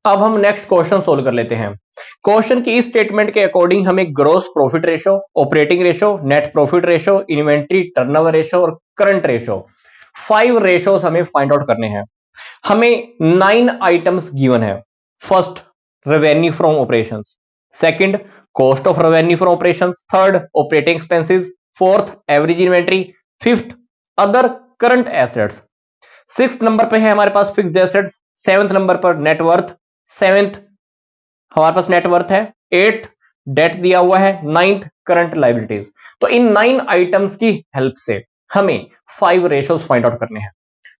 अब हम next question solve कर लेते हैं। क्वेश्चन की इस स्टेटमेंट के अकॉर्डिंग हमें gross profit ratio, operating ratio, net profit ratio, inventory turnover ratio और करंट रेशो, 5 रेशोस हमें फाइंड आउट करने हैं। हमें 9 आइटम्स गिवन है। First, revenue from operations. Second, cost of revenue from operations. Third, operating expenses. Fourth, average inventory. Fifth, other current assets. Six number पे है हमारे पास फिक्स्ड एसेट्स। सेवंथ नंबर पर नेटवर्थ। सेवेंथ हमारे पास नेटवर्थ है। Eighth debt दिया हुआ है। Ninth current liabilities. तो इन 9 आइटम्स की हेल्प से हमें 5 रेशोस फाइंड आउट करने हैं।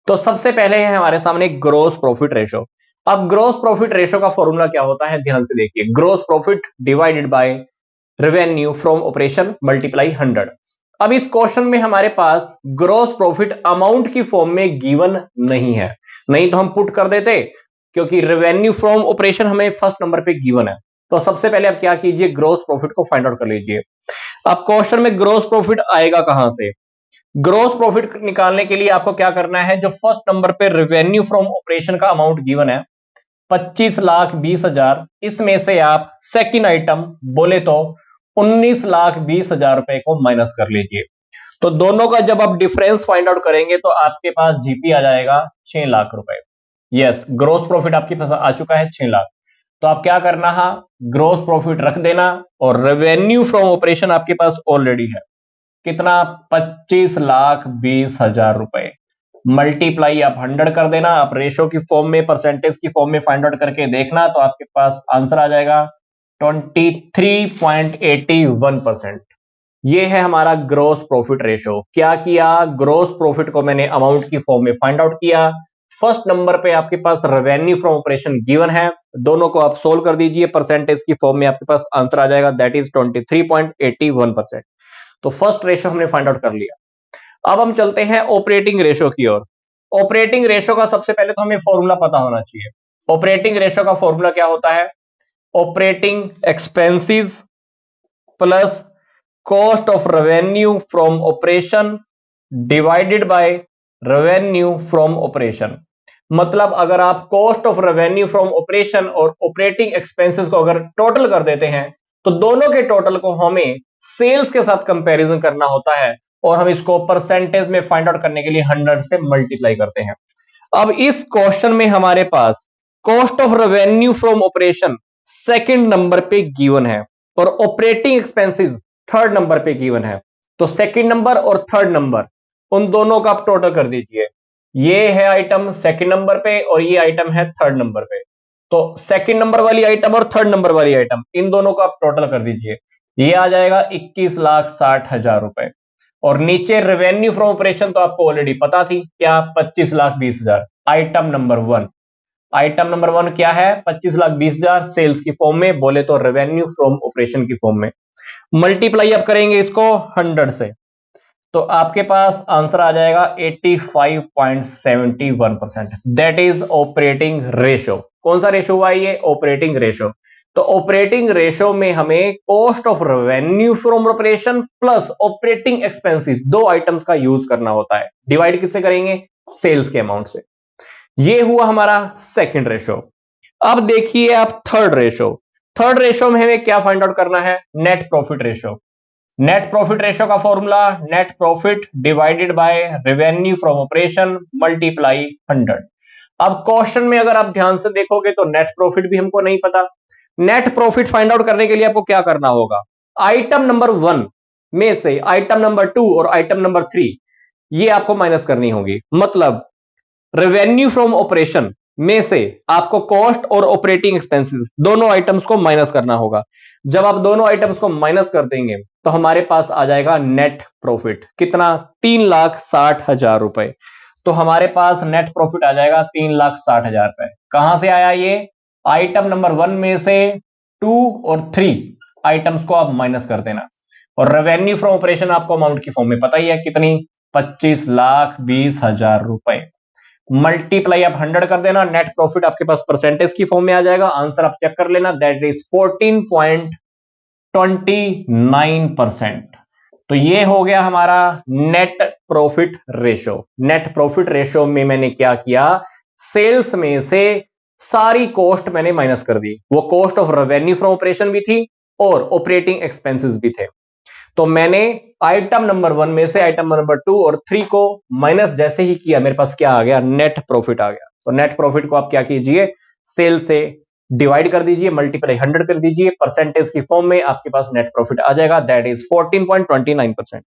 तो सबसे पहले है हमारे सामने ग्रोस प्रॉफिट रेशो। अब ग्रोस प्रॉफिट रेशो का फॉर्मूला क्या होता है, ध्यान से देखिए। Gross profit divided by revenue from operation multiply 100। अब इस क्वेश्चन में हमारे पास ग्रोस प्रॉफिट अमाउंट की फॉर्म में गिवन नहीं है, नहीं तो हम पुट कर देते, क्योंकि रेवेन्यू फ्रॉम ऑपरेशन हमें फर्स्ट नंबर पे गिवन है। तो सबसे पहले आप क्या कीजिए, ग्रोस प्रॉफिट को फाइंड आउट कर लीजिए। अब क्वेश्चन में ग्रोस प्रॉफिट आएगा कहां से? ग्रोस प्रॉफिट निकालने के लिए आपको क्या करना है, जो फर्स्ट नंबर पे रेवेन्यू फ्रॉम ऑपरेशन का अमाउंट गिवन है 25,20,000, इसमें से आप सेकंड आइटम बोले तो 19,20,000 रुपए को माइनस कर लीजिए। तो दोनों का जब आप डिफरेंस फाइंड आउट करेंगे तो आपके पास जीपी आ जाएगा 6 लाख रुपए। यस, ग्रोस प्रॉफिट आपके पास आ चुका है 6 लाख। तो आप क्या करना है, ग्रोस प्रॉफिट रख देना और रेवेन्यू फ्रॉम ऑपरेशन आपके पास ऑलरेडी है। कितना? 25,20,000 रुपए। मल्टीप्लाई आप 100 कर देना। आप रेशो की फॉर्म में, परसेंटेज की फॉर्म में फाइंड आउट करके देखना, तो आपके पास आंसर आ जाएगा 23.81%। ये है हमारा ग्रोस प्रॉफिट रेशो। क्या किया, ग्रोस प्रॉफिट को मैंने अमाउंट की फॉर्म में फाइंड आउट किया। फर्स्ट नंबर पे आपके पास रेवेन्यू फ्रॉम ऑपरेशन गिवन है, दोनों को आप सोल्व कर दीजिए, परसेंटेज की फॉर्म में आपके पास आंसर आ जाएगा, दैट इज 23.81%। तो फर्स्ट रेशो हमने फाइंड आउट कर लिया। अब हम चलते हैं ऑपरेटिंग रेशो की ओर। ऑपरेटिंग रेशो का सबसे पहले तो हमें फॉर्मूला पता होना चाहिए। ऑपरेटिंग रेशो का फॉर्मूला क्या होता है? Operating expenses plus cost of revenue from operation divided by revenue from operation. मतलब अगर आप cost of revenue from operation और ऑपरेटिंग एक्सपेंसेस को अगर टोटल कर देते हैं, तो दोनों के टोटल को हमें सेल्स के साथ कंपैरिजन करना होता है, और हम इसको परसेंटेज में फाइंड आउट करने के लिए 100 से मल्टीप्लाई करते हैं। अब इस क्वेश्चन में हमारे पास cost of revenue from operation second number पे गिवन है और ऑपरेटिंग एक्सपेंसेस थर्ड नंबर पे गिवन है। तो सेकंड नंबर और थर्ड नंबर, उन दोनों का आप टोटल कर दीजिए। ये है आइटम सेकंड नंबर पे और ये आइटम है थर्ड नंबर पे। तो सेकंड नंबर वाली आइटम और थर्ड नंबर वाली आइटम, इन दोनों का आप टोटल कर दीजिए। ये आ जाएगा 21,60,000 रुपए। और नीचे रेवेन्यू फ्रॉम ऑपरेशन तो आपको ऑलरेडी पता थी, क्या? 25,20,000। Item number one, item number one क्या है? 25,20,000 सेल्स की फॉर्म में, बोले तो रेवेन्यू फ्रॉम ऑपरेशन की फॉर्म में। मल्टीप्लाई आप करेंगे इसको 100 से, तो आपके पास आंसर आ जाएगा 85.71%। That is operating ratio. कौन सा रेशो हुआ ये? Operating ratio. तो ऑपरेटिंग रेशो में हमें cost of revenue from operation plus operating expensive, दो आइटम्स का यूज करना होता है। डिवाइड किससे करेंगे? सेल्स के अमाउंट से। ये हुआ हमारा सेकंड रेशो। अब देखिए आप थर्ड रेशो। थर्ड रेशो में हमें क्या फाइंड आउट करना है? Net profit ratio. Net profit ratio का formula, net profit divided by revenue from operation multiply 100। अब क्वेश्चन में अगर आप ध्यान से देखोगे तो नेट प्रॉफिट भी हमको नहीं पता। नेट प्रॉफिट फाइंड आउट करने के लिए आपको क्या करना होगा? आइटम नंबर 1 में से आइटम नंबर 2 और आइटम नंबर 3 ये आपको माइनस करनी होगी। मतलब रेवेन्यू फ्रॉम ऑपरेशन में से आपको कॉस्ट और ऑपरेटिंग एक्सपेंसेस दोनों आइटम्स को माइनस करना होगा। जब आप दोनों आइटम्स को माइनस कर देंगे तो हमारे पास आ जाएगा नेट प्रॉफिट। कितना? 3,60,000 रुपए। तो हमारे पास नेट प्रॉफिट आ जाएगा 3,60,000 रुपए। कहां से आया ये? आइटम नंबर 1 में से 2 और 3 आइटम्स को आप माइनस कर देना। और रेवेन्यू फ्रॉम ऑपरेशन आपको अमाउंट की फॉर्म में पता ही है, कितनी? 25,20,000 रुपए। मल्टीप्लाई आप 100 कर देना, नेट प्रॉफिट आपके पास परसेंटेज की फॉर्म में आ जाएगा। आंसर आप चेक कर लेना, दैट इज 14.29%। तो ये हो गया हमारा net profit ratio. Net profit ratio में मैंने क्या किया? सेल्स में से सारी कॉस्ट मैंने माइनस कर दी, वो cost of revenue from operation भी थी और ऑपरेटिंग एक्सपेंसेस भी थे। तो मैंने आइटम नंबर 1 में से आइटम नंबर 2 और 3 को माइनस जैसे ही किया, मेरे पास क्या आ गया, नेट प्रॉफिट आ गया। तो नेट प्रॉफिट को आप क्या कीजिए, सेल से डिवाइड कर दीजिए, मल्टीप्लाई 100 कर दीजिए, परसेंटेज की फॉर्म में आपके पास नेट प्रॉफिट आ जाएगा, दैट इज 14.29%।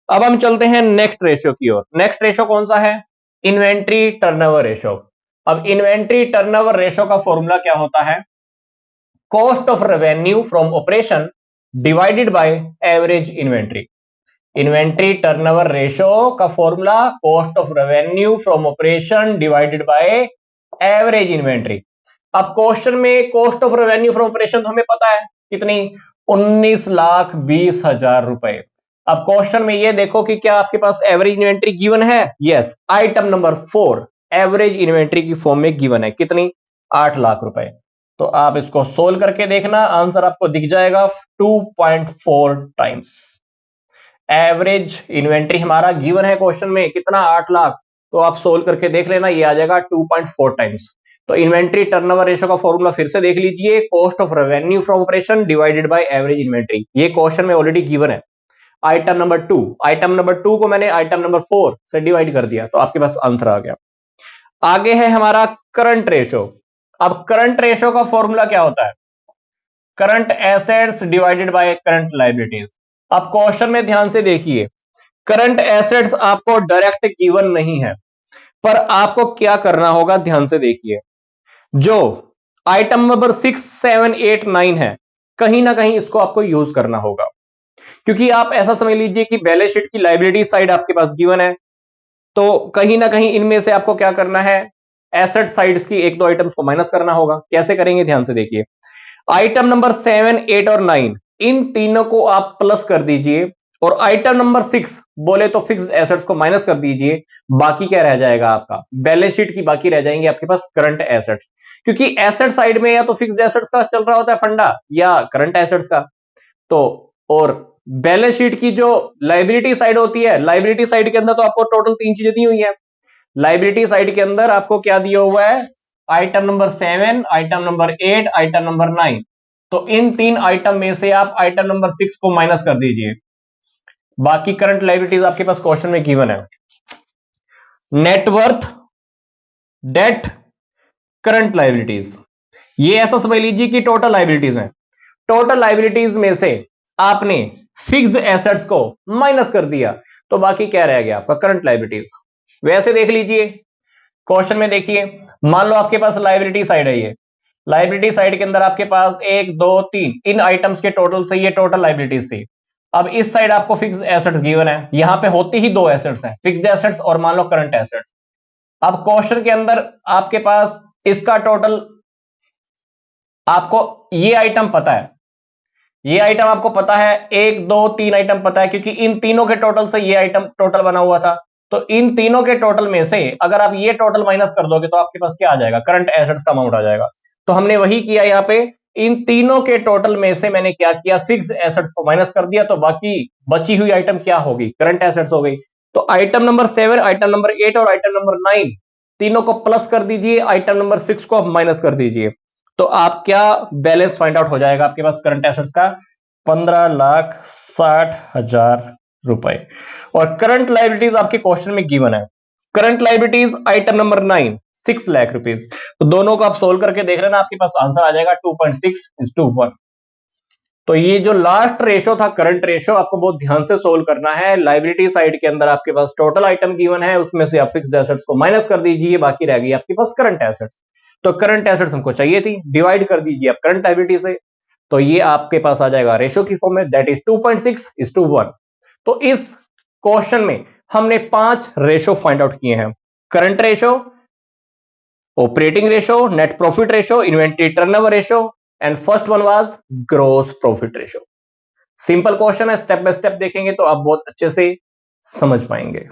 अब हम चलते हैं नेक्स्ट रेशियो की ओर। नेक्स्ट रेशियो कौन सा है, इन्वेंट्री टर्नओवर रेशियो। अब इन्वेंट्री टर्नओवर रेशियो का फॉर्मूला क्या होता है, cost of revenue from operation divided by average inventory. Inventory turnover ratio का formula cost of revenue from operation divided by average inventory. अब क्वेश्चन में cost of revenue from operation तो हमें पता है कितनी, 19,20,000 रुपए। अब क्वेश्चन में ये देखो कि क्या आपके पास एवरेज इन्वेंट्री गिवन है, yes, item number 4 average inventory की फॉर्म में गिवन है, कितनी, 8 लाख रुपए। तो आप इसको सोल्व करके देखना, आंसर आपको दिख जाएगा 2.4 टाइम्स। एवरेज इन्वेंट्री हमारा गिवन है क्वेश्चन में कितना, 8 लाख, तो आप सोल्व करके देख लेना, ये आ जाएगा 2.4 टाइम्स। तो इन्वेंट्री टर्नओवर रेशियो का फॉर्मूला फिर से देख लीजिए, cost of revenue from operation divided by average inventory. ये क्वेश्चन में ऑलरेडी गिवन है। आइटम नंबर 2, आइटम नंबर 2 को मैंने आइटम नंबर 4 से डिवाइड कर दिया, तो आपके पास आंसर आ गया। आगे है हमारा करंट रेशियो। अब करंट रेशियो का फॉर्मूला क्या होता है, current assets divided by current liabilities. अब क्वेश्चन में ध्यान से देखिए, करंट एसेट्स आपको डायरेक्ट गिवन नहीं है, पर आपको क्या करना होगा, ध्यान से देखिए, जो आइटम नंबर 6, 7, 8, 9 है, कहीं ना कहीं इसको आपको यूज करना होगा, क्योंकि आप ऐसा समझ लीजिए कि बैलेंस शीट की लायबिलिटी साइड आपके पास गिवन है, तो कहीं ना कहीं इनमें से आपको क्या करना है, एसेट साइड्स की एक दो आइटम्स को माइनस करना होगा। कैसे करेंगे, ध्यान से देखिए, आइटम नंबर 7, 8 और 9 इन तीनों को आप प्लस कर दीजिए, और आइटम नंबर 6 बोले तो फिक्स्ड एसेट्स को माइनस कर दीजिए। बाकी क्या रह जाएगा, आपका बैलेंस शीट की बाकी रह जाएंगे आपके पास करंट एसेट्स, क्योंकि एसेट साइड में या तो फिक्स्ड एसेट्स का चल रहा होता है फंडा या करंट एसेट्स का। तो और बैलेंस शीट की जो लायबिलिटी साइड होती है, लायबिलिटी साइड के अंदर तो आपको टोटल 3 चीजें दी हुई है। लायबिलिटी साइड के अंदर आपको क्या दिया हुआ है, item number 7, item number 8, item number 9। तो इन 3 आइटम में से आप आइटम नंबर 6 को माइनस कर दीजिए, बाकी करंट लायबिलिटीज आपके पास क्वेश्चन में गिवन है। नेटवर्थ, डेट, करंट लायबिलिटीज, ये ऐसा समझ लीजिए कि टोटल लायबिलिटीज हैं। टोटल लायबिलिटीज में से आपने फिक्स्ड एसेट्स को माइनस कर दिया, तो बाकी क्या रह गया, आपका करंट लायबिलिटीज। वैसे देख लीजिए, क्वेश्चन में देखिए, मान लो आपके पास लायबिलिटी साइड है, ये लायबिलिटी साइड के अंदर आपके पास 1, 2, 3 इन आइटम्स के टोटल से ये टोटल लायबिलिटीज थी। अब इस साइड आपको फिक्स्ड एसेट्स गिवन है, यहां पे होती ही 2 एसेट्स हैं, फिक्स्ड एसेट्स और मान लो करंट एसेट्स। अब क्वेश्चन के अंदर आपके पास इसका टोटल, आपको ये आइटम पता है, ये आइटम आपको पता है, 1, 2, 3 आइटम पता है, क्योंकि इन तीनों के टोटल से ये आइटम टोटल बना हुआ था। तो इन तीनों के टोटल में से अगर आप ये टोटल माइनस कर दोगे, तो आपके पास क्या आ जाएगा, करंट एसेट्स का अमाउंट आ जाएगा। तो हमने वही किया यहां पे, इन तीनों के टोटल में से मैंने क्या किया, फिक्स्ड एसेट्स को माइनस कर दिया, तो बाकी बची हुई आइटम क्या होगी, करंट एसेट्स हो गई। तो आइटम नंबर 7, आइटम नंबर 8 और आइटम नंबर 9 तीनों को प्लस कर दीजिए, आइटम नंबर 6 को माइनस कर दीजिए, तो आप क्या बैलेंस फाइंड आउट हो जाएगा आपके पास करंट एसेट्स का, 15,60,000 रुपए। और करंट लायबिलिटीज आपके क्वेश्चन में गिवन है, current liabilities item number 9 6 lakh rupees. तो दोनों को आप सोल्व करके देख लेना, आपके पास आंसर आ जाएगा 2.6:1। तो ये जो लास्ट रेशो था करंट रेशो, आपको बहुत ध्यान से सोल्व करना है। लायबिलिटी साइड के अंदर आपके पास टोटल आइटम गिवन है, उसमें से आप फिक्स्ड एसेट्स को माइनस कर दीजिए, बाकी रह गई आपके पास करंट एसेट्स। तो करंट एसेट्स हमको चाहिए थी, डिवाइड कर दीजिए आप करंट लायबिलिटी से, तो ये आपके पास आ जाएगा रेशो की फॉर्म में, दैट इज 2.6:1। तो इस क्वेश्चन में हमने 5 रेशो फाइंड आउट किए हैं, current ratio, operating ratio, net profit ratio, inventory turnover ratio, and first one was gross profit ratio. Simple question है, स्टेप बाय स्टेप देखेंगे तो आप बहुत अच्छे से समझ पाएंगे।